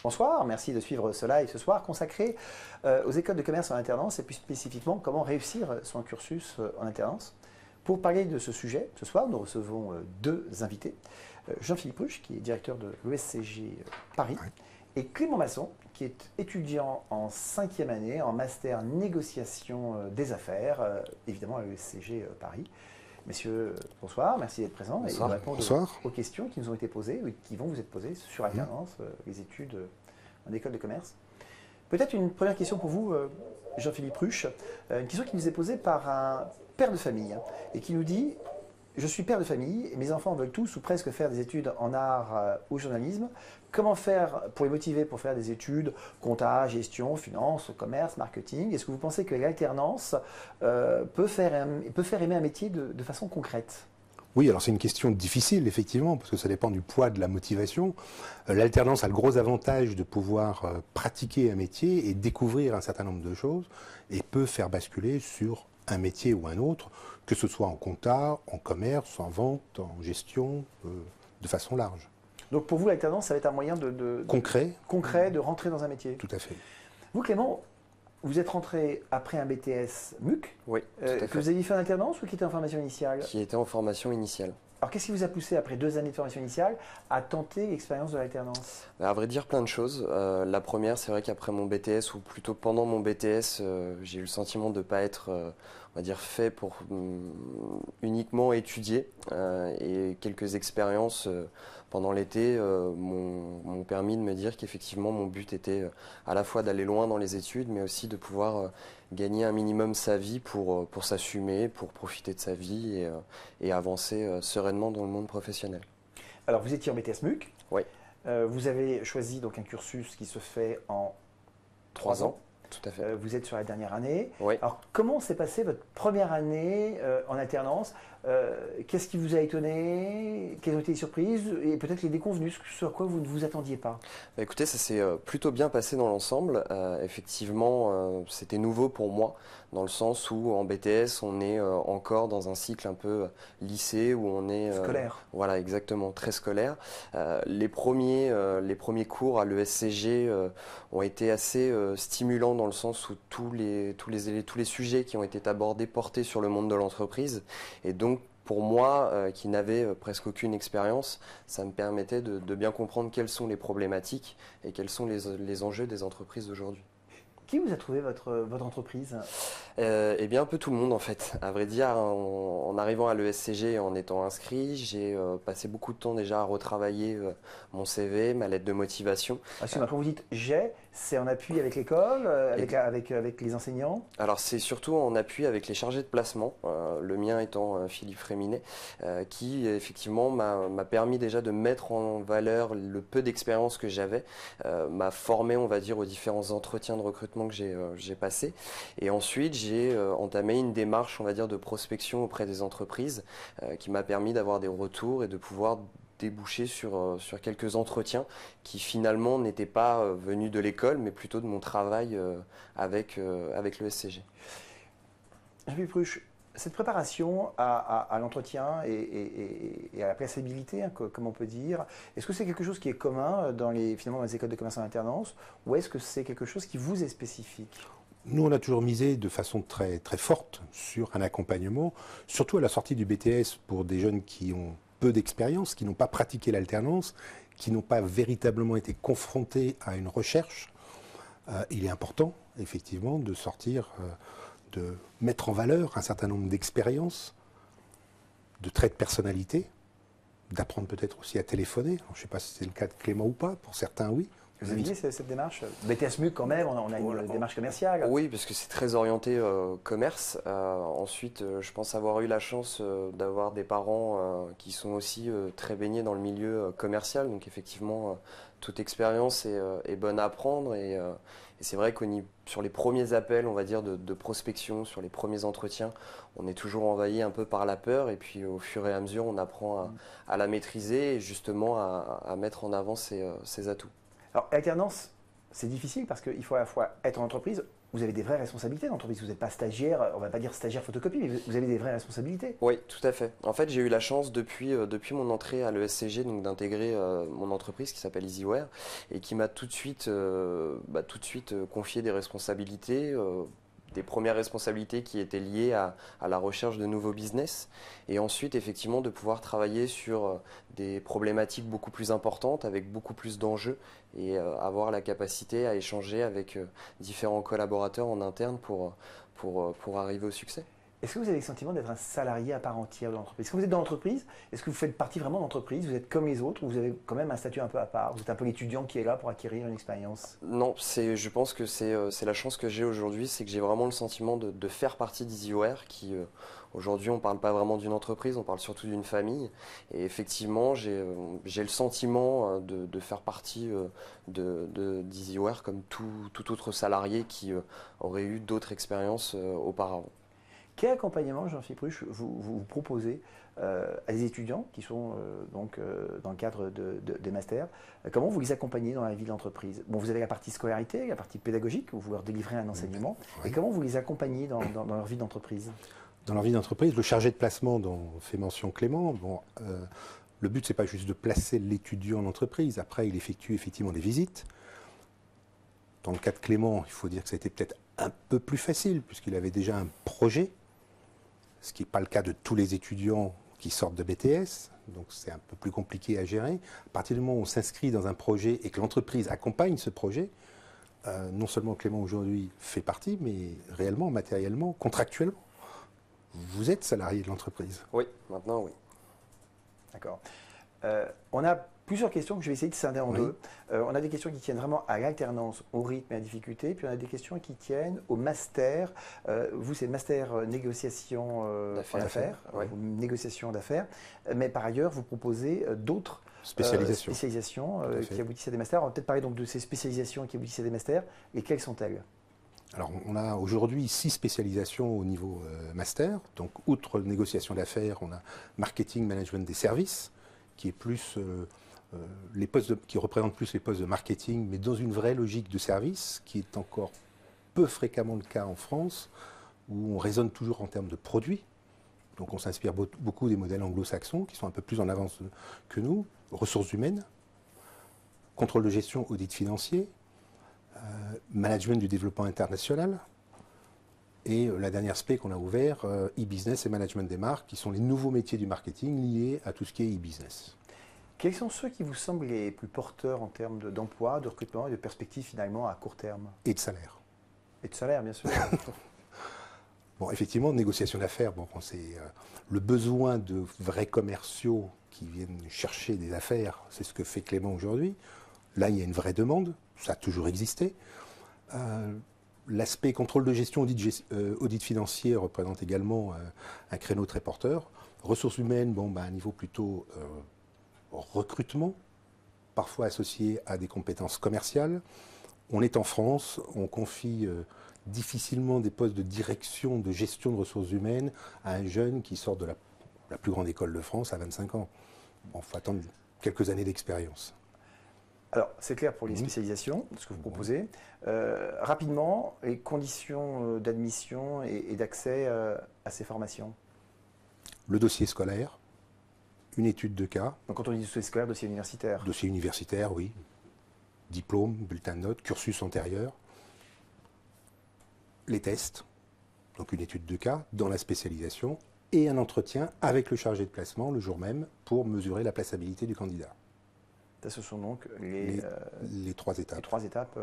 Bonsoir, merci de suivre ce live ce soir consacré aux écoles de commerce en alternance et plus spécifiquement comment réussir son cursus en alternance. Pour parler de ce sujet, ce soir, nous recevons deux invités. Jean-Philippe Ruche, qui est directeur de l'ESCG Paris, et Clément Masson, qui est étudiant en 5e année en master négociation des affaires, évidemment à l'ESCG Paris. Messieurs, bonsoir, merci d'être présents et de répondre aux questions qui nous ont été posées ou qui vont vous être posées sur alternance, les études en école de commerce. Peut-être une première question pour vous, Jean-Philippe Ruche, une question qui nous est posée par un père de famille et qui nous dit « Je suis père de famille et mes enfants veulent tous ou presque faire des études en art ou journalisme. Comment faire pour les motiver pour faire des études compta, gestion, finance, commerce, marketing? Est-ce que vous pensez que l'alternance peut faire aimer un métier de façon concrète ?» Oui, alors c'est une question difficile, effectivement, parce que ça dépend du poids de la motivation. L'alternance a le gros avantage de pouvoir pratiquer un métier et découvrir un certain nombre de choses et peut faire basculer sur un métier ou un autre, que ce soit en compta, en commerce, en vente, en gestion, de façon large. Donc pour vous, l'alternance, ça va être un moyen concret de rentrer dans un métier. Tout à fait. Vous, Clément, vous êtes rentré après un BTS MUC, oui, que vous aviez fait en alternance ou qui était en formation initiale? Qui était en formation initiale. Alors qu'est-ce qui vous a poussé, après 2 années de formation initiale, à tenter l'expérience de l'alternance? À vrai dire, plein de choses. La première, c'est vrai qu'après mon BTS, ou plutôt pendant mon BTS, j'ai eu le sentiment de ne pas être, on va dire, fait pour uniquement étudier. Et quelques expériences pendant l'été m'ont permis de me dire qu'effectivement, mon but était à la fois d'aller loin dans les études, mais aussi de pouvoir gagner un minimum sa vie pour s'assumer, pour profiter de sa vie et avancer sereinement dans le monde professionnel. Alors, vous étiez en BTS MUC. Oui. Vous avez choisi donc un cursus qui se fait en 3 ans. Tout à fait. Vous êtes sur la dernière année. Oui. Alors, comment s'est passée votre première année en alternance? Qu'est-ce qui vous a étonné? Quelles ont été les surprises et peut-être les déconvenues, sur quoi vous ne vous attendiez pas? Écoutez, ça s'est plutôt bien passé dans l'ensemble. Effectivement, c'était nouveau pour moi, dans le sens où en BTS, on est encore dans un cycle un peu lycée, où on est… scolaire. Voilà, exactement, très scolaire. Les premiers cours à l'ESCG ont été assez stimulants dans le sens où tous les sujets qui ont été abordés portaient sur le monde de l'entreprise. Et donc, pour moi, qui n'avais presque aucune expérience, ça me permettait de bien comprendre quelles sont les problématiques et quels sont les enjeux des entreprises d'aujourd'hui. Qui vous a trouvé votre entreprise? Eh bien, un peu tout le monde en fait. À vrai dire, en arrivant à l'ESCG et en étant inscrit, j'ai passé beaucoup de temps déjà à retravailler mon CV, ma lettre de motivation. Quand vous dites « j'ai », c'est en appui avec l'école, avec les enseignants? Alors c'est surtout en appui avec les chargés de placement, le mien étant Philippe Fréminet, qui effectivement m'a permis déjà de mettre en valeur le peu d'expérience que j'avais, m'a formé on va dire aux différents entretiens de recrutement que j'ai passés, et ensuite j'ai entamé une démarche on va dire de prospection auprès des entreprises qui m'a permis d'avoir des retours et de pouvoir déboucher sur quelques entretiens qui finalement n'étaient pas venus de l'école mais plutôt de mon travail avec l'ESCG. Jean-Philippe Ruche, cette préparation à l'entretien et à la plaçabilité, comme on peut dire, est-ce que c'est quelque chose qui est commun finalement dans les écoles de commerce en alternance ou est-ce que c'est quelque chose qui vous est spécifique? Nous, on a toujours misé de façon très, très forte sur un accompagnement, surtout à la sortie du BTS pour des jeunes qui ont peu d'expérience, qui n'ont pas pratiqué l'alternance, qui n'ont pas véritablement été confrontés à une recherche. Il est important, effectivement, de sortir, de mettre en valeur un certain nombre d'expériences, de traits de personnalité, d'apprendre peut-être aussi à téléphoner. Alors, je ne sais pas si c'est le cas de Clément ou pas, pour certains, oui. Vous aviez cette démarche? BTS MUC quand même, on a une démarche commerciale. Oui, parce que c'est très orienté commerce. Ensuite, je pense avoir eu la chance d'avoir des parents qui sont aussi très baignés dans le milieu commercial. Donc effectivement, toute expérience est bonne à prendre. Et c'est vrai que sur les premiers appels, on va dire, de prospection, sur les premiers entretiens, on est toujours envahi un peu par la peur. Et puis au fur et à mesure, on apprend à la maîtriser et justement à mettre en avant ses atouts. Alors, l'alternance, c'est difficile parce qu'il faut à la fois être en entreprise, vous avez des vraies responsabilités d'entreprise. Vous n'êtes pas stagiaire, on ne va pas dire stagiaire photocopie, mais vous avez des vraies responsabilités. Oui, tout à fait. En fait, j'ai eu la chance depuis mon entrée à l'ESCG donc d'intégrer mon entreprise qui s'appelle EasyWare et qui m'a tout de suite confié des responsabilités. Des premières responsabilités qui étaient liées à la recherche de nouveaux business et ensuite effectivement de pouvoir travailler sur des problématiques beaucoup plus importantes avec beaucoup plus d'enjeux et avoir la capacité à échanger avec différents collaborateurs en interne pour arriver au succès. Est-ce que vous avez le sentiment d'être un salarié à part entière de l'entreprise? Est-ce que vous êtes dans l'entreprise? Est-ce que vous faites partie vraiment de l'entreprise? Vous êtes comme les autres ou vous avez quand même un statut un peu à part? Vous êtes un peu l'étudiant qui est là pour acquérir une expérience? Non, je pense que c'est la chance que j'ai aujourd'hui, c'est que j'ai vraiment le sentiment de faire partie d'EasyWare qui aujourd'hui on ne parle pas vraiment d'une entreprise, on parle surtout d'une famille et effectivement j'ai le sentiment de faire partie d'EasyWare comme tout autre salarié qui aurait eu d'autres expériences auparavant. Quel accompagnement, Jean-Philippe Ruche, vous proposez à des étudiants qui sont dans le cadre des masters? Comment vous les accompagnez dans la vie de l'entreprise? Bon, vous avez la partie scolarité, la partie pédagogique, où vous leur délivrez un enseignement. Oui. Et comment vous les accompagnez dans leur vie d'entreprise? Dans leur vie d'entreprise, le chargé de placement dont fait mention Clément, le but, c'est pas juste de placer l'étudiant en entreprise. Après, il effectue effectivement des visites. Dans le cas de Clément, il faut dire que ça a été peut-être un peu plus facile, puisqu'il avait déjà un projet, ce qui n'est pas le cas de tous les étudiants qui sortent de BTS, donc c'est un peu plus compliqué à gérer. À partir du moment où on s'inscrit dans un projet et que l'entreprise accompagne ce projet, non seulement Clément aujourd'hui fait partie, mais réellement, matériellement, contractuellement, vous êtes salarié de l'entreprise. Oui, maintenant oui. D'accord. On a plusieurs questions que je vais essayer de scinder en Oui. deux. On a des questions qui tiennent vraiment à l'alternance, au rythme et à la difficulté, puis on a des questions qui tiennent au master. Vous, c'est master négociation en affaires, oui. ou négociation d'affaires, mais par ailleurs, vous proposez d'autres Spécialisation. spécialisations Tout à fait. qui aboutissent à des masters. On va peut-être parler donc de ces spécialisations qui aboutissent à des masters, et quelles sont-elles? Alors, on a aujourd'hui 6 spécialisations au niveau master. Donc, outre négociation d'affaires, on a marketing management des services, qui est plus les postes qui représentent plus les postes de marketing, mais dans une vraie logique de service, qui est encore peu fréquemment le cas en France, où on raisonne toujours en termes de produits. Donc, on s'inspire beaucoup des modèles anglo-saxons, qui sont un peu plus en avance que nous. Ressources humaines, contrôle de gestion, audit financier, management du développement international et la dernière spé qu'on a ouvert, e-business et management des marques, qui sont les nouveaux métiers du marketing liés à tout ce qui est e-business. Quels sont ceux qui vous semblent les plus porteurs en termes d'emploi, de recrutement et de perspectives finalement à court terme? Et de salaire. Et de salaire, bien sûr. Bon, effectivement, négociation d'affaires, c'est le besoin de vrais commerciaux qui viennent chercher des affaires, c'est ce que fait Clément aujourd'hui. Là, il y a une vraie demande, ça a toujours existé. L'aspect contrôle de gestion, audit financier représente également un créneau très porteur. Ressources humaines, un niveau plutôt recrutement, parfois associé à des compétences commerciales. On est en France, on confie difficilement des postes de direction, de gestion de ressources humaines à un jeune qui sort de la plus grande école de France à 25 ans. Il faut attendre quelques années d'expérience. Alors, c'est clair pour les spécialisations, ce que vous proposez. Rapidement, les conditions d'admission et d'accès à ces formations. Le dossier scolaire, une étude de cas. Donc, quand on dit dossier scolaire, dossier universitaire. Dossier universitaire, oui. Diplôme, bulletin de notes, cursus antérieur. Les tests, donc une étude de cas dans la spécialisation et un entretien avec le chargé de placement le jour même pour mesurer la plaçabilité du candidat. Ça, ce sont donc les 3 étapes, les 3 étapes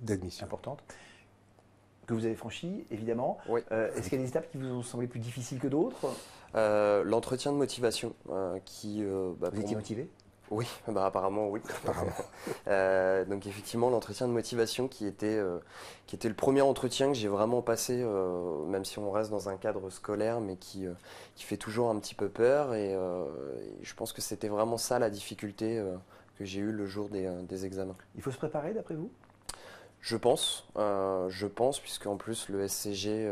d'admission importantes que vous avez franchies, évidemment. Oui. Est-ce qu'il y a des étapes qui vous ont semblé plus difficiles que d'autres? L'entretien de motivation qui... Vous étiez motivé? Oui, apparemment oui. apparemment. Donc effectivement, l'entretien de motivation qui était le premier entretien que j'ai vraiment passé, même si on reste dans un cadre scolaire, mais qui fait toujours un petit peu peur. Et je pense que c'était vraiment ça la difficulté que j'ai eue le jour des examens. Il faut se préparer, d'après vous? Je pense, puisque en plus le SCG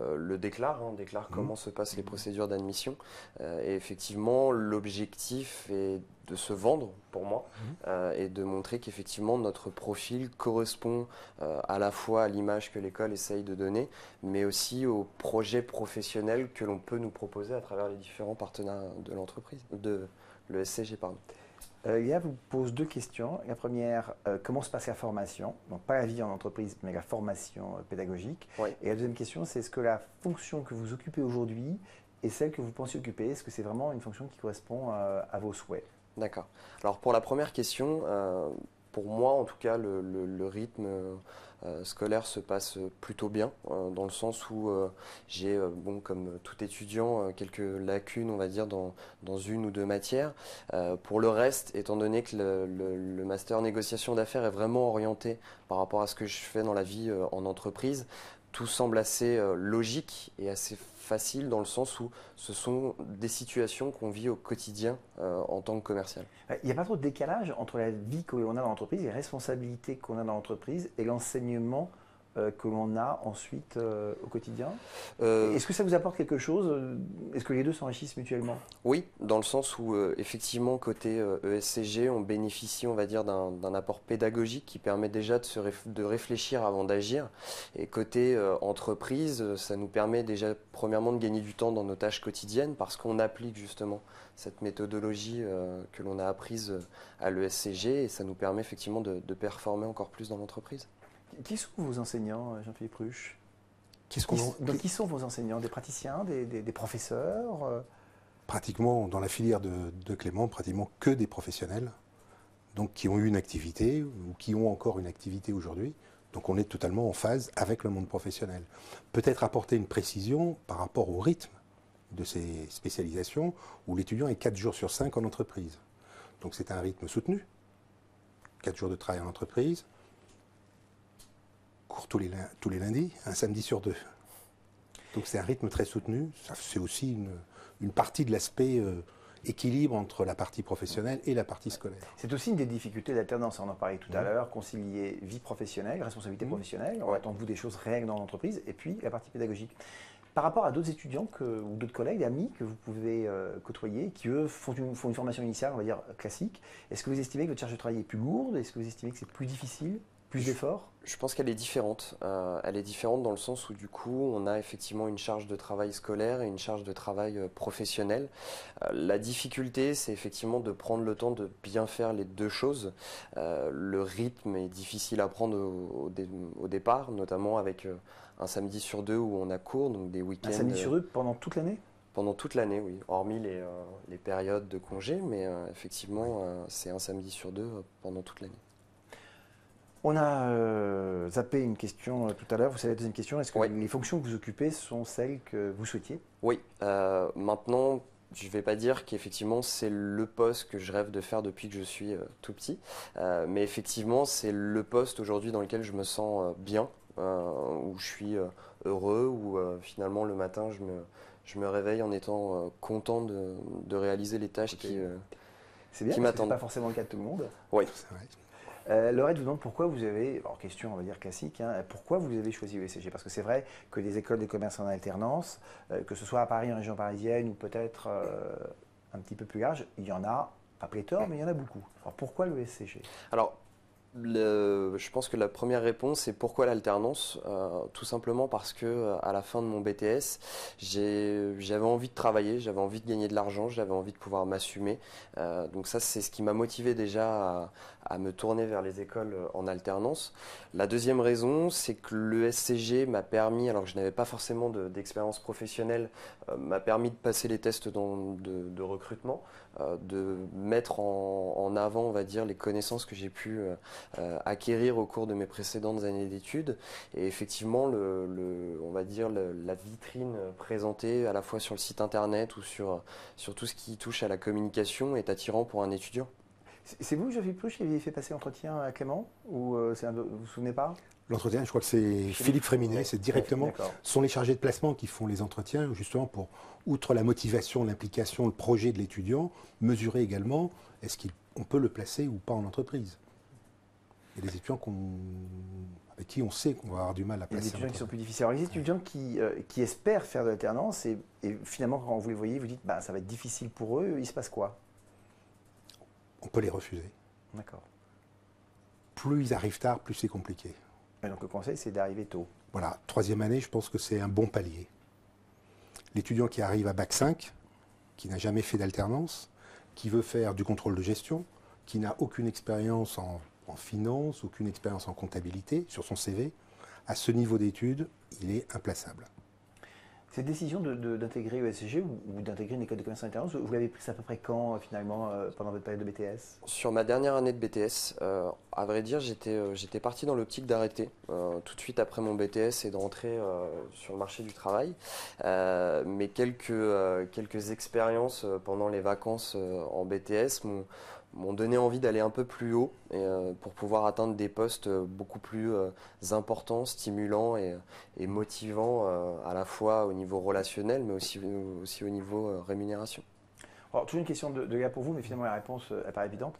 le déclare, déclare comment se passent les procédures d'admission. Et effectivement, l'objectif est de se vendre, pour moi, et de montrer qu'effectivement notre profil correspond à la fois à l'image que l'école essaye de donner, mais aussi au projet professionnel que l'on peut nous proposer à travers les différents partenaires de l'entreprise, de l'ESCG, pardon. Léa vous pose deux questions. La première, comment se passe la formation? Donc pas la vie en entreprise, mais la formation pédagogique. Oui. Et la deuxième question, c'est est-ce que la fonction que vous occupez aujourd'hui est celle que vous pensez occuper? Est-ce que c'est vraiment une fonction qui correspond à vos souhaits? D'accord. Alors pour la première question, pour moi en tout cas, le rythme scolaire se passe plutôt bien, dans le sens où j'ai, comme tout étudiant, quelques lacunes, on va dire, dans une ou deux matières. Pour le reste, étant donné que le master négociation d'affaires est vraiment orienté par rapport à ce que je fais dans la vie en entreprise, tout semble assez logique et assez facile dans le sens où ce sont des situations qu'on vit au quotidien en tant que commercial. Il n'y a pas trop de décalage entre la vie que l'on a dans l'entreprise, les responsabilités qu'on a dans l'entreprise et l'enseignement que l'on a ensuite au quotidien. Est-ce que ça vous apporte quelque chose? Est-ce que les deux s'enrichissent mutuellement? Oui, dans le sens où effectivement côté ESCG, on bénéficie, on va dire, d'un apport pédagogique qui permet déjà de réfléchir avant d'agir. Et côté entreprise, ça nous permet déjà premièrement de gagner du temps dans nos tâches quotidiennes parce qu'on applique justement cette méthodologie que l'on a apprise à l'ESCG et ça nous permet effectivement de performer encore plus dans l'entreprise. Qui sont vos enseignants, Jean-Philippe Ruche? Qui sont vos enseignants? Des praticiens, des professeurs? Pratiquement, dans la filière de Clément, pratiquement que des professionnels, donc qui ont eu une activité ou qui ont encore une activité aujourd'hui. Donc on est totalement en phase avec le monde professionnel. Peut-être apporter une précision par rapport au rythme de ces spécialisations, où l'étudiant est 4 jours sur 5 en entreprise. Donc c'est un rythme soutenu. 4 jours de travail en entreprise, cours tous les lundis, un samedi sur 2. Donc c'est un rythme très soutenu. C'est aussi une partie de l'aspect équilibre entre la partie professionnelle et la partie scolaire. C'est aussi une des difficultés d'alternance, on en parlait tout à l'heure, concilier vie professionnelle, responsabilité professionnelle, on attend de vous des choses réelles dans l'entreprise, et puis la partie pédagogique. Par rapport à d'autres étudiants ou d'autres collègues, amis que vous pouvez côtoyer, qui eux font une formation initiale, on va dire classique, est-ce que vous estimez que votre charge de travail est plus lourde? Est-ce que vous estimez que c'est plus difficile? Plus d'efforts? Je pense qu'elle est différente. Elle est différente dans le sens où du coup, on a effectivement une charge de travail scolaire et une charge de travail professionnel. La difficulté, c'est effectivement de prendre le temps de bien faire les deux choses. Le rythme est difficile à prendre au départ, notamment avec un samedi sur 2 où on a cours, donc des week-ends. Un samedi sur 2 pendant toute l'année? Pendant toute l'année, oui. Hormis les périodes de congé, mais effectivement, c'est un samedi sur 2 pendant toute l'année. On a zappé une question tout à l'heure. Vous savez la deuxième question. Est-ce que les fonctions que vous occupez sont celles que vous souhaitiez? Oui. Maintenant, je ne vais pas dire qu'effectivement c'est le poste que je rêve de faire depuis que je suis tout petit. Mais effectivement, c'est le poste aujourd'hui dans lequel je me sens bien, où je suis heureux, où finalement le matin je me réveille en étant content de réaliser les tâches qui m'attendent. C'est bien, parce que ce n'est pas forcément le cas de tout le monde. Oui. C'est vrai. Laurette vous demande pourquoi vous avez, alors question on va dire classique, pourquoi vous avez choisi l'ESCG? Parce que c'est vrai que les écoles de commerce en alternance, que ce soit à Paris, en région parisienne ou peut-être un petit peu plus large, il y en a, pas pléthore, mais il y en a beaucoup. Alors pourquoi l'ESCG? Alors, je pense que la première réponse c'est pourquoi l'alternance, tout simplement parce que à la fin de mon BTS j'avais envie de travailler, j'avais envie de gagner de l'argent, j'avais envie de pouvoir m'assumer, donc ça c'est ce qui m'a motivé déjà à me tourner vers les écoles en alternance. La deuxième raison c'est que l'ESCG m'a permis, alors que je n'avais pas forcément d'expérience professionnelle, m'a permis de passer les tests de recrutement, de mettre en avant on va dire les connaissances que j'ai pu acquérir au cours de mes précédentes années d'études. Et effectivement, on va dire la vitrine présentée à la fois sur le site internet ou sur tout ce qui touche à la communication est attirant pour un étudiant. C'est vous, Jean-Philippe Ruche, qui avez fait passer l'entretien à Clément? Ou vous vous souvenez pas? L'entretien, je crois que c'est Philippe Fréminet, c'est directement, ce sont les chargés de placement qui font les entretiens, justement pour, outre la motivation, l'implication, le projet de l'étudiant, mesurer également est-ce qu'on peut le placer ou pas en entreprise. et des étudiants avec qui on sait qu'on va avoir du mal à Il y a des placer. étudiants qui sont plus difficiles. Alors, les étudiants qui espèrent faire de l'alternance et finalement, quand vous les voyez, vous dites bah, ça va être difficile pour eux, il se passe quoi? On peut les refuser. D'accord. Plus ils arrivent tard, plus c'est compliqué. Et donc le conseil, c'est d'arriver tôt. Voilà, 3e année, je pense que c'est un bon palier. L'étudiant qui arrive à Bac 5, qui n'a jamais fait d'alternance, qui veut faire du contrôle de gestion, qui n'a aucune expérience en finance, aucune expérience en comptabilité sur son CV, à ce niveau d'études, il est implaçable. Cette décision d'intégrer ESG ou d'intégrer une école de commerce en alternance, vous l'avez prise à peu près quand, finalement, pendant votre période de BTS? Sur ma dernière année de BTS, à vrai dire, j'étais parti dans l'optique d'arrêter tout de suite après mon BTS et de rentrer sur le marché du travail. Mais quelques expériences pendant les vacances en BTS m'ont donné envie d'aller un peu plus haut pour pouvoir atteindre des postes beaucoup plus importants, stimulants et motivants à la fois au niveau relationnel mais aussi au niveau rémunération. Alors, toujours une question de gars pour vous, mais finalement la réponse elle paraît évidente.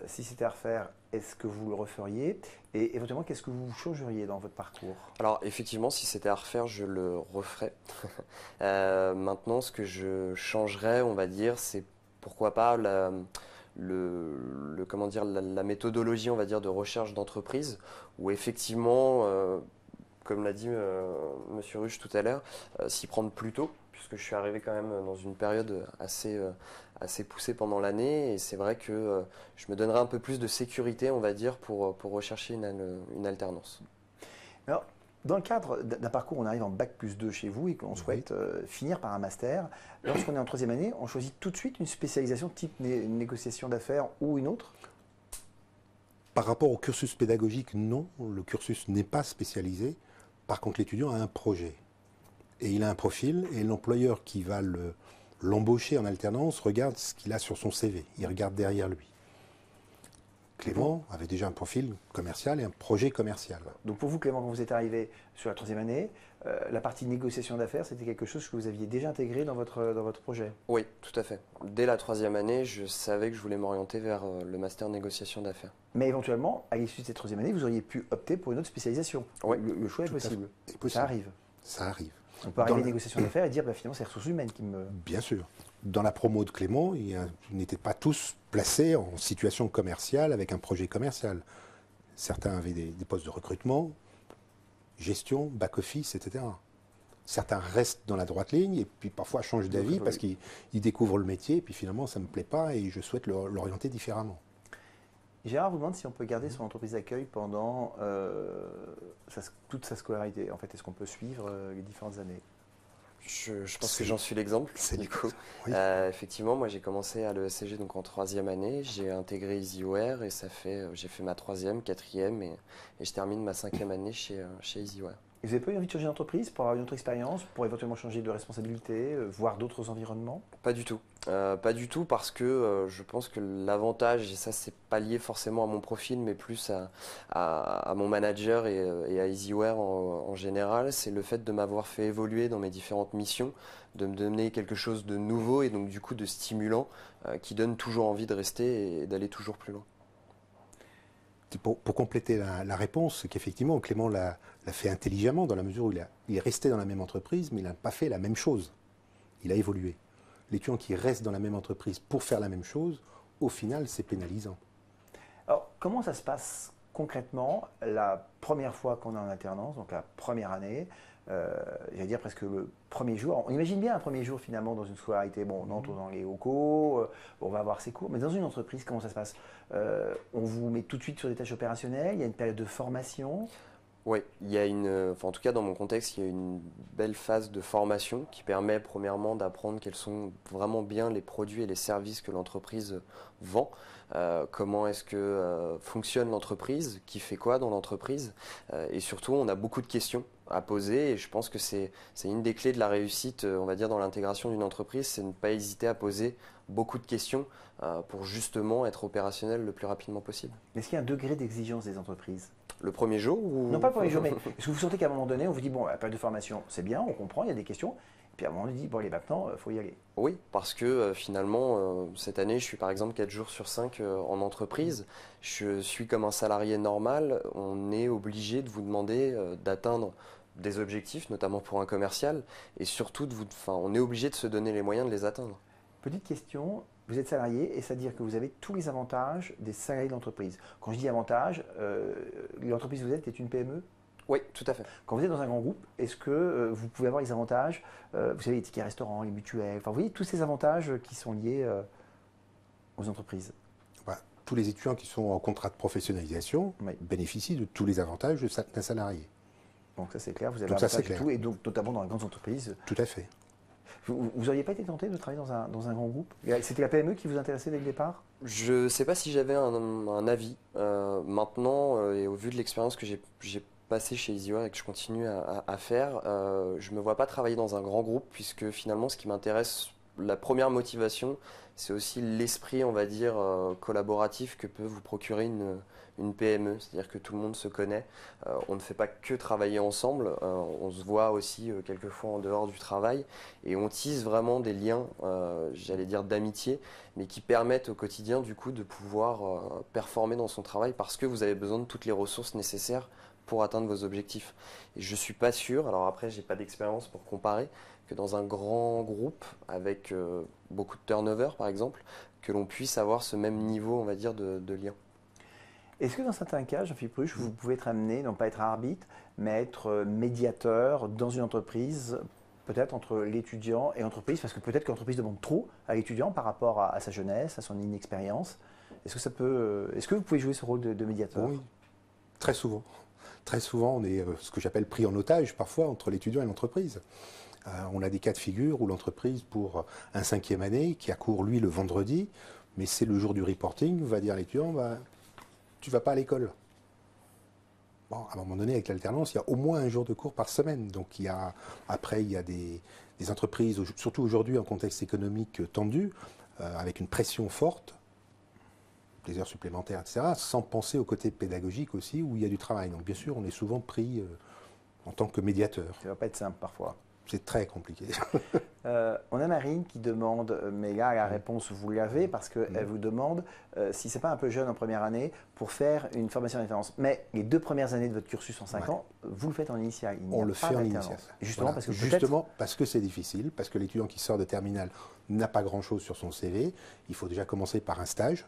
Si c'était à refaire, est-ce que vous le referiez? Et éventuellement, qu'est-ce que vous changeriez dans votre parcours? Alors effectivement, si c'était à refaire, je le referais. Maintenant, ce que je changerais, on va dire, c'est pourquoi pas comment dire, la méthodologie, on va dire, de recherche d'entreprise, où effectivement, comme l'a dit Monsieur Ruche tout à l'heure, s'y prendre plus tôt, puisque je suis arrivé quand même dans une période assez poussée pendant l'année, et c'est vrai que je me donnerais un peu plus de sécurité, on va dire, pour rechercher une alternance. Alors, dans le cadre d'un parcours, on arrive en Bac+2 chez vous et qu'on souhaite finir par un master. Lorsqu'on est en 3e année, on choisit tout de suite une spécialisation type négociation d'affaires ou une autre? Par rapport au cursus pédagogique, non, le cursus n'est pas spécialisé. Par contre, l'étudiant a un projet. Et il a un profil, et l'employeur qui va l'embaucher en alternance regarde ce qu'il a sur son CV. Il regarde derrière lui. Clément avait déjà un profil commercial et un projet commercial. Donc pour vous, Clément, quand vous êtes arrivé sur la 3e année, la partie négociation d'affaires, c'était quelque chose que vous aviez déjà intégré dans votre projet? Oui, tout à fait. Dès la 3e année, je savais que je voulais m'orienter vers le master négociation d'affaires. Mais éventuellement, à l'issue de cette 3e année, vous auriez pu opter pour une autre spécialisation. Oui. Le choix est possible. possible. Ça arrive. Ça arrive. On peut arriver à négociation d'affaires et dire bah, finalement c'est les ressources humaines qui me... Bien sûr. Dans la promo de Clément, ils n'étaient pas tous placés en situation commerciale avec un projet commercial. Certains avaient des postes de recrutement, gestion, back-office, etc. Certains restent dans la droite ligne et puis parfois changent d'avis parce qu'ils découvrent le métier et puis finalement ça ne me plaît pas et je souhaite l'orienter différemment. Gérard vous demande si on peut garder son entreprise d'accueil pendant toute sa scolarité. En fait, est-ce qu'on peut suivre les différentes années? Je pense que j'en suis l'exemple, du coup. Oui. Effectivement, moi j'ai commencé à l'ESCG donc en 3e année, j'ai intégré EasyWare et j'ai fait ma 3e, 4e et je termine ma 5e année chez EasyWare. Et vous n'avez pas eu envie de changer d'entreprise pour avoir une autre expérience, pour éventuellement changer de responsabilité, voir d'autres environnements? Pas du tout. Pas du tout parce que je pense que l'avantage, et ça c'est pas lié forcément à mon profil, mais plus à mon manager et à EasyWare en général, c'est le fait de m'avoir fait évoluer dans mes différentes missions, de me donner quelque chose de nouveau et donc du coup de stimulant qui donne toujours envie de rester et d'aller toujours plus loin. Pour compléter la réponse, c'est qu'effectivement Clément l'a fait intelligemment dans la mesure où il est resté dans la même entreprise, mais il n'a pas fait la même chose. Il a évolué. L'étudiant qui reste dans la même entreprise pour faire la même chose, au final, c'est pénalisant. Alors, comment ça se passe concrètement la première fois qu'on est en alternance, donc la première année, j'allais dire presque le premier jour? On imagine bien un premier jour finalement dans une scolarité. Bon, on entre dans les locaux, on va avoir ses cours, mais dans une entreprise, comment ça se passe? On vous met tout de suite sur des tâches opérationnelles, il y a une période de formation? Oui, il y a en tout cas dans mon contexte, il y a une belle phase de formation qui permet premièrement d'apprendre quels sont vraiment bien les produits et les services que l'entreprise vend, comment est-ce que fonctionne l'entreprise, qui fait quoi dans l'entreprise, et surtout on a beaucoup de questions à poser et je pense que c'est une des clés de la réussite, on va dire dans l'intégration d'une entreprise, c'est ne pas hésiter à poser beaucoup de questions pour justement être opérationnel le plus rapidement possible. Est-ce qu'il y a un degré d'exigence des entreprises? Le premier jour ou... Non, pas le premier jour, mais est-ce que vous sentez qu'à un moment donné, on vous dit, bon, la période de formation, c'est bien, on comprend, il y a des questions, puis à un moment, on lui dit, bon, allez, maintenant, il faut y aller. Oui, parce que finalement, cette année, je suis par exemple 4 jours sur 5 en entreprise. Je suis comme un salarié normal. On est obligé de vous demander d'atteindre des objectifs, notamment pour un commercial, et surtout, enfin, on est obligé de se donner les moyens de les atteindre. Petite question, vous êtes salarié et c'est-à-dire que vous avez tous les avantages des salariés de l'entreprise. Quand je dis avantages, l'entreprise où vous êtes est une PME? Oui, tout à fait. Quand vous êtes dans un grand groupe, est-ce que vous pouvez avoir les avantages, vous savez, les tickets restaurants, les mutuelles, enfin vous voyez tous ces avantages qui sont liés aux entreprises? Bah, tous les étudiants qui sont en contrat de professionnalisation bénéficient de tous les avantages d'un salarié. Donc ça c'est clair, vous avez donc, avantage de tout, et donc notamment dans les grandes entreprises. Tout à fait. Vous n'auriez pas été tenté de travailler dans un grand groupe? C'était la PME qui vous intéressait dès le départ? Je ne sais pas si j'avais un avis. Maintenant, et au vu de l'expérience que j'ai passée chez EasyWare et que je continue à faire, je ne me vois pas travailler dans un grand groupe, puisque finalement, ce qui m'intéresse, la première motivation, c'est aussi l'esprit, on va dire, collaboratif que peut vous procurer une PME. C'est-à-dire que tout le monde se connaît. On ne fait pas que travailler ensemble. On se voit aussi quelquefois en dehors du travail. Et on tisse vraiment des liens, j'allais dire d'amitié, mais qui permettent au quotidien, du coup, de pouvoir performer dans son travail parce que vous avez besoin de toutes les ressources nécessaires pour atteindre vos objectifs. Et je ne suis pas sûr, alors après, je n'ai pas d'expérience pour comparer, que dans un grand groupe avec beaucoup de turnover par exemple, que l'on puisse avoir ce même niveau, on va dire, de lien. Est-ce que dans certains cas, Jean-Philippe Ruche, vous pouvez être amené, non pas être arbitre, mais être médiateur dans une entreprise, peut-être entre l'étudiant et l'entreprise, parce que peut-être que l'entreprise demande trop à l'étudiant par rapport à sa jeunesse, à son inexpérience. Est-ce que vous pouvez jouer ce rôle de médiateur? Oui, très souvent. Très souvent, on est ce que j'appelle pris en otage parfois entre l'étudiant et l'entreprise. On a des cas de figure où l'entreprise, pour un 5e année, qui accourt lui le vendredi, mais c'est le jour du reporting, va dire à l'étudiant, tu ne vas pas à l'école. Bon, à un moment donné, avec l'alternance, il y a au moins un jour de cours par semaine. Donc après, il y a des entreprises, surtout aujourd'hui en contexte économique tendu, avec une pression forte, des heures supplémentaires, etc., sans penser au côté pédagogique aussi, où il y a du travail. Donc bien sûr, on est souvent pris en tant que médiateur. Ça ne va pas être simple parfois. C'est très compliqué. On a Marine qui demande, mais là la réponse vous l'avez, parce qu'elle vous demande si c'est pas un peu jeune en première année pour faire une formation d'alternance. Mais les 2 premières années de votre cursus en 5 ans, vous le faites en initial. On le fait en initial. Justement, voilà. Justement parce que c'est difficile, parce que l'étudiant qui sort de terminale n'a pas grand-chose sur son CV. Il faut déjà commencer par un stage,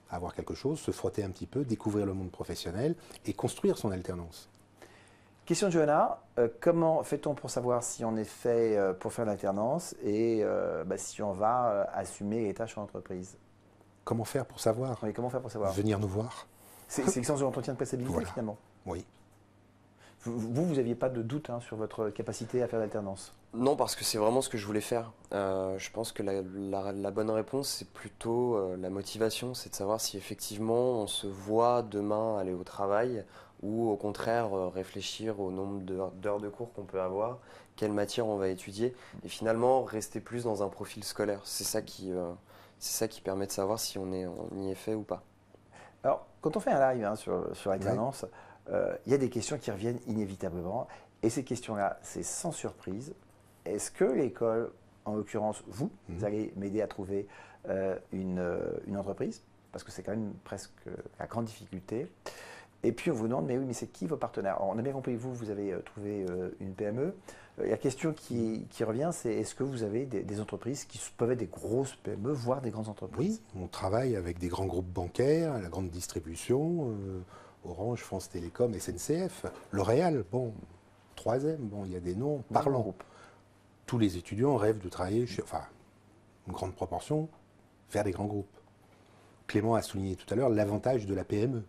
avoir quelque chose, se frotter un petit peu, découvrir le monde professionnel et construire son alternance. Question de Johanna, comment fait-on pour savoir si on est fait pour faire l'alternance et si on va assumer les tâches en entreprise? Comment faire pour savoir? Oui, comment faire pour savoir? Venir nous voir. C'est le sens de l'entretien de passabilité voilà. Finalement. Oui. Vous n'aviez pas de doute sur votre capacité à faire l'alternance? Non, parce que c'est vraiment ce que je voulais faire. Je pense que la bonne réponse, c'est plutôt la motivation, c'est de savoir si effectivement on se voit demain aller au travail ou au contraire réfléchir au nombre d'heures de cours qu'on peut avoir, quelle matière on va étudier, et finalement rester plus dans un profil scolaire. C'est ça qui permet de savoir si on y est fait ou pas. Alors, quand on fait un live sur l'alternance, il y a des questions qui reviennent inévitablement, et ces questions-là, c'est sans surprise. Est-ce que l'école, en l'occurrence vous allez m'aider à trouver une entreprise? Parce que c'est quand même presque la grande difficulté. Et puis on vous demande, mais oui, mais c'est qui vos partenaires? Alors, on a bien compris, vous avez trouvé une PME. La question qui revient, c'est est-ce que vous avez des entreprises qui peuvent être des grosses PME, voire des grandes entreprises? Oui, on travaille avec des grands groupes bancaires, la grande distribution, Orange, France Télécom, SNCF, L'Oréal, bon, 3M, bon, il y a des noms parlants. Tous les étudiants rêvent de travailler, une grande proportion, vers des grands groupes. Clément a souligné tout à l'heure l'avantage de la PME.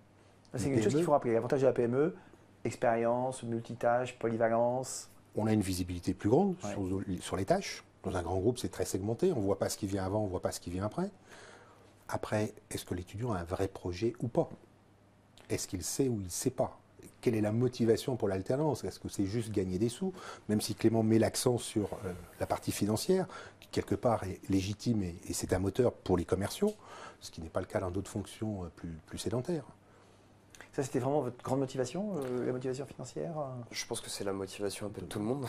C'est quelque chose qu'il faut rappeler. L'avantage de la PME, expérience, multitâche, polyvalence. On a une visibilité plus grande sur les tâches. Dans un grand groupe, c'est très segmenté. On ne voit pas ce qui vient avant, on ne voit pas ce qui vient après. Après, est-ce que l'étudiant a un vrai projet ou pas? Est-ce qu'il sait ou il ne sait pas? Quelle est la motivation pour l'alternance? Est-ce que c'est juste gagner des sous? Même si Clément met l'accent sur la partie financière, qui quelque part est légitime et c'est un moteur pour les commerciaux, ce qui n'est pas le cas dans d'autres fonctions plus sédentaires. Ça, c'était vraiment votre grande motivation, la motivation financière? Je pense que c'est la motivation un peu de tout le monde,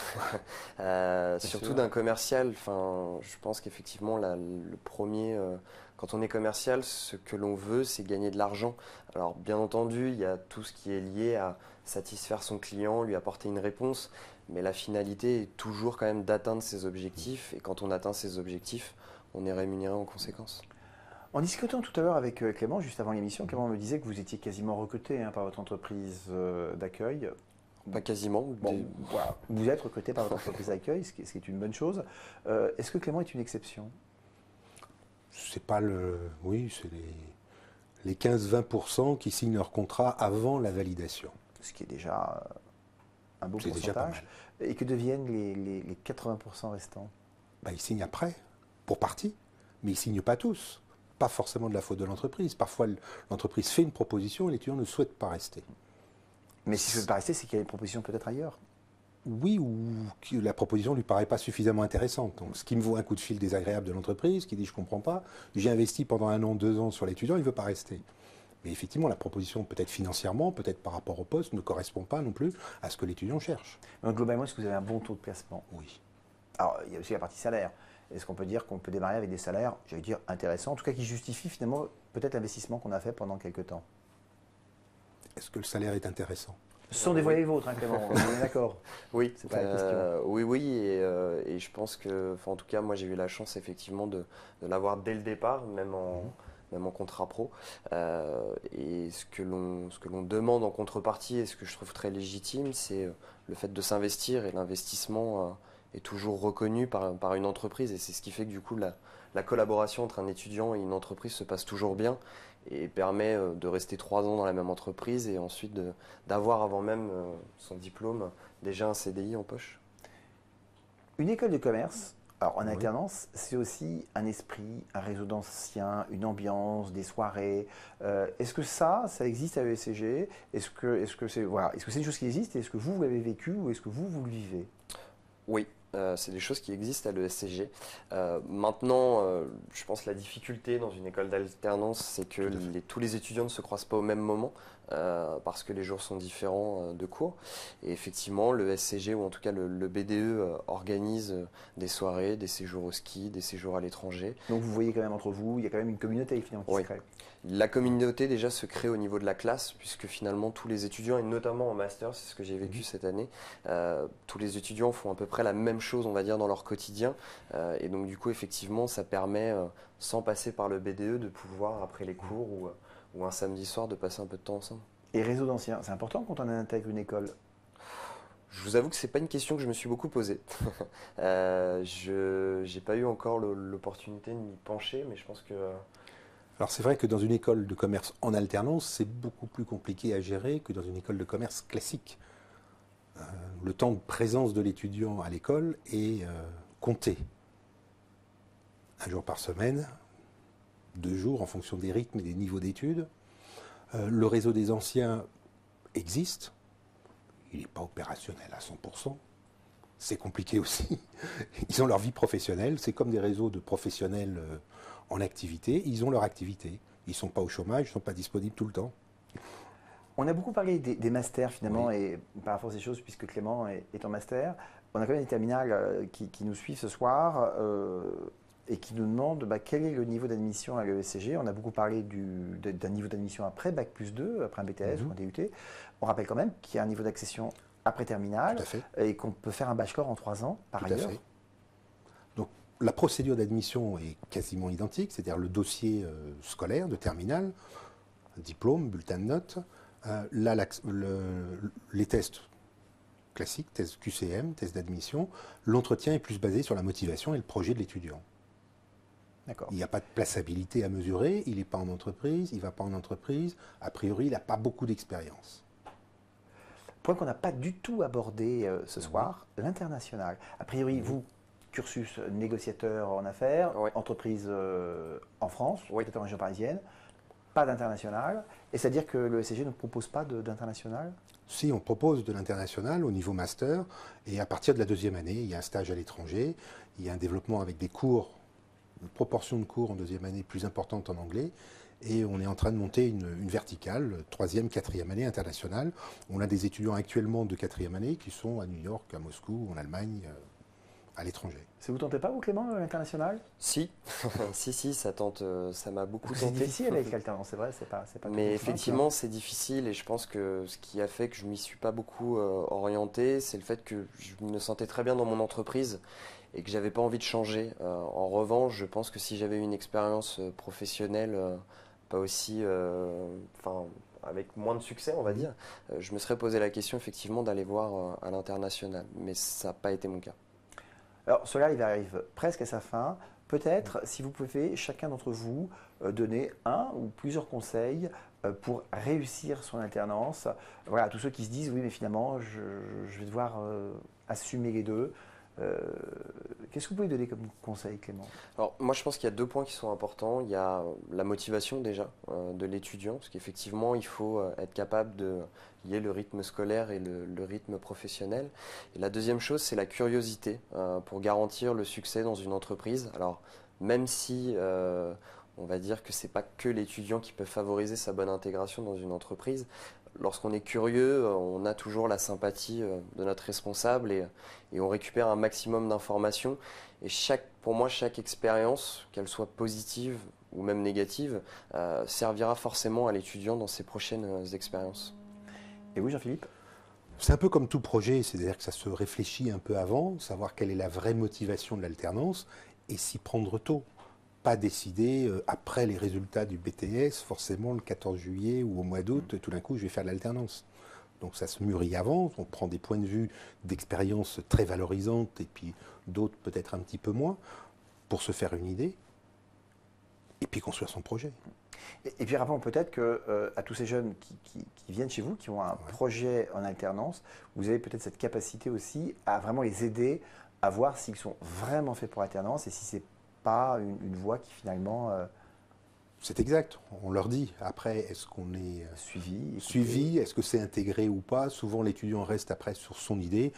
surtout sûr. d'un commercial. Enfin, je pense qu'effectivement, le premier, quand on est commercial, ce que l'on veut, c'est gagner de l'argent. Alors, bien entendu, il y a tout ce qui est lié à satisfaire son client, lui apporter une réponse, mais la finalité est toujours quand même d'atteindre ses objectifs. Et quand on atteint ses objectifs, on est rémunéré en conséquence. En discutant tout à l'heure avec Clément, juste avant l'émission, Clément me disait que vous étiez quasiment recruté par votre entreprise d'accueil. Pas quasiment. Bon, voilà, vous êtes recruté par votre entreprise d'accueil, ce qui est une bonne chose. Est-ce que Clément est une exception? C'est pas le. Oui, c'est les 15-20% qui signent leur contrat avant la validation. Ce qui est déjà un beau C'est déjà pas pourcentage. mal. Et que deviennent les 80% restants? Bah, ils signent après, pour partie, mais ils ne signent pas tous. Pas forcément de la faute de l'entreprise. Parfois, l'entreprise fait une proposition et l'étudiant ne souhaite pas rester. Mais si je ne veux pas rester, c'est qu'il y a une proposition peut-être ailleurs. Oui, ou que la proposition ne lui paraît pas suffisamment intéressante. Donc, ce qui me vaut un coup de fil désagréable de l'entreprise, qui dit je ne comprends pas, j'ai investi pendant 1 an, 2 ans sur l'étudiant, il ne veut pas rester. Mais effectivement, la proposition, peut-être financièrement, peut-être par rapport au poste, ne correspond pas non plus à ce que l'étudiant cherche. Donc globalement, est-ce que vous avez un bon taux de placement? Oui. Alors, il y a aussi la partie salaire. Est-ce qu'on peut dire qu'on peut démarrer avec des salaires, j'allais dire, intéressants, en tout cas qui justifient finalement peut-être l'investissement qu'on a fait pendant quelques temps? Est-ce que le salaire est intéressant? Ce sont dévoilés les vôtres, hein, Clément, on est d'accord. Oui, C'est pas la question. oui, et je pense que, enfin, en tout cas, moi j'ai eu la chance effectivement de l'avoir dès le départ, même en contrat pro. Et ce que l'on demande en contrepartie, et ce que je trouve très légitime, c'est le fait de s'investir, et l'investissement est toujours reconnu par une entreprise, et c'est ce qui fait que du coup la collaboration entre un étudiant et une entreprise se passe toujours bien et permet de rester 3 ans dans la même entreprise et ensuite d'avoir avant même son diplôme déjà un CDI en poche. Une école de commerce, alors en Oui. alternance, c'est aussi un esprit, un réseau d'anciens, une ambiance, des soirées. Est-ce que ça existe à l'ESCG? Est-ce que c'est une chose qui existe et est-ce que vous l'avez vécu ou est-ce que vous le vivez? Oui, c'est des choses qui existent à l'ESCG. Maintenant, je pense que la difficulté dans une école d'alternance, c'est que tous les étudiants ne se croisent pas au même moment parce que les jours sont différents de cours. Et effectivement, le SCG ou en tout cas le BDE organise des soirées, des séjours au ski, des séjours à l'étranger. Donc vous voyez quand même entre vous, il y a quand même une communauté finalement qui Oui. se crée. La communauté déjà se crée au niveau de la classe, puisque finalement tous les étudiants, et notamment en master, c'est ce que j'ai vécu cette année, tous les étudiants font à peu près la même chose, on va dire, dans leur quotidien. Et donc du coup, effectivement, ça permet, sans passer par le BDE, de pouvoir, après les cours ou un samedi soir, de passer un peu de temps ensemble. Et réseau d'anciens, c'est important quand on intègre une école? Je vous avoue que c'est pas une question que je me suis beaucoup posée. Je n'ai pas eu encore l'opportunité de m'y pencher, mais je pense que... Alors c'est vrai que dans une école de commerce en alternance, c'est beaucoup plus compliqué à gérer que dans une école de commerce classique. Le temps de présence de l'étudiant à l'école est compté. 1 jour par semaine, 2 jours en fonction des rythmes et des niveaux d'études. Le réseau des anciens existe. Il n'est pas opérationnel à 100%. C'est compliqué aussi. Ils ont leur vie professionnelle. C'est comme des réseaux de professionnels en activité. Ils ont leur activité. Ils ne sont pas au chômage, ils ne sont pas disponibles tout le temps. On a beaucoup parlé des masters finalement, et par la force des choses, puisque Clément est en master, on a quand même des terminales qui nous suivent ce soir et qui nous demandent quel est le niveau d'admission à l'ESCG. On a beaucoup parlé d'un niveau d'admission après Bac+2, après un BTS ou un DUT. On rappelle quand même qu'il y a un niveau d'accession après terminale Tout à fait. et qu'on peut faire un bachelor en 3 ans par Tout à ailleurs. fait. Donc la procédure d'admission est quasiment identique, c'est-à-dire le dossier scolaire de terminale, diplôme, bulletin de notes, les tests classiques, tests QCM, tests d'admission. L'entretien est plus basé sur la motivation et le projet de l'étudiant. D'accord. Il n'y a pas de plaçabilité à mesurer, il n'est pas en entreprise, il ne va pas en entreprise, a priori il n'a pas beaucoup d'expérience. Point qu'on n'a pas du tout abordé ce soir, l'international. A priori, vous, cursus négociateur en affaires, entreprise en France, peut-être en région parisienne, pas d'international. Et c'est-à-dire que le SCG ne propose pas d'international? Si, on propose de l'international au niveau master, et à partir de la 2e année, il y a un stage à l'étranger, il y a un développement avec des cours une proportion de cours en deuxième année plus importante en anglais. Et on est en train de monter une verticale, troisième, quatrième année internationale. On a des étudiants actuellement de quatrième année qui sont à New York, à Moscou, en Allemagne, à l'étranger. Ça vous tentez pas, vous, Clément, l'international? Si, si, ça tente, ça m'a beaucoup C'est tenté. difficile avec l'alternance, c'est vrai, c'est pas tout Mais simple, effectivement, c'est difficile et je pense que ce qui a fait que je m'y suis pas beaucoup orienté, c'est le fait que je me sentais très bien dans mon entreprise et que j'avais pas envie de changer. En revanche, je pense que si j'avais eu une expérience professionnelle pas aussi, enfin, avec moins de succès, on va dire, je me serais posé la question effectivement d'aller voir à l'international, mais ça n'a pas été mon cas. Alors, ce live arrive presque à sa fin. Peut-être, si vous pouvez, chacun d'entre vous, donner un ou plusieurs conseils pour réussir son alternance. Voilà, à tous ceux qui se disent, oui, mais finalement, je vais devoir assumer les deux. Qu'est-ce que vous pouvez donner comme conseil, Clément? Alors, moi, je pense qu'il y a deux points qui sont importants. Il y a la motivation déjà de l'étudiant, parce qu'effectivement, il faut être capable de lier le rythme scolaire et le rythme professionnel. Et la deuxième chose, c'est la curiosité pour garantir le succès dans une entreprise. Alors, même si on va dire que c'est pas que l'étudiant qui peut favoriser sa bonne intégration dans une entreprise, lorsqu'on est curieux, on a toujours la sympathie de notre responsable et on récupère un maximum d'informations. Et pour moi, chaque expérience, qu'elle soit positive ou même négative, servira forcément à l'étudiant dans ses prochaines expériences. Et vous, Jean-Philippe? C'est un peu comme tout projet, c'est-à-dire que ça se réfléchit un peu avant, savoir quelle est la vraie motivation de l'alternance et s'y prendre tôt. Pas décider après les résultats du BTS, forcément le 14 juillet ou au mois d'août, tout d'un coup je vais faire de l'alternance. Donc ça se mûrit avant, on prend des points de vue d'expérience très valorisantes et puis d'autres peut-être un petit peu moins, pour se faire une idée et puis construire son projet. Et puis rappelons peut-être que à tous ces jeunes qui viennent chez vous, qui ont un projet en alternance, vous avez peut-être cette capacité aussi à vraiment les aider à voir s'ils sont vraiment faits pour l'alternance et si c'est pas une voie qui finalement C'est exact, on leur dit. Après, est-ce qu'on est suivi, est-ce que c'est intégré ou pas? Souvent, l'étudiant reste après sur son idée.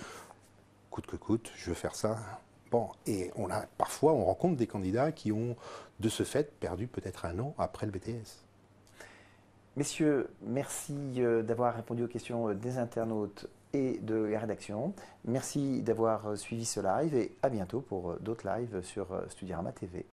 Coûte que coûte, je veux faire ça. Bon, et parfois, on rencontre des candidats qui ont, de ce fait, perdu peut-être un an après le BTS. Messieurs, merci d'avoir répondu aux questions des internautes et de la rédaction. Merci d'avoir suivi ce live et à bientôt pour d'autres lives sur Studiorama TV.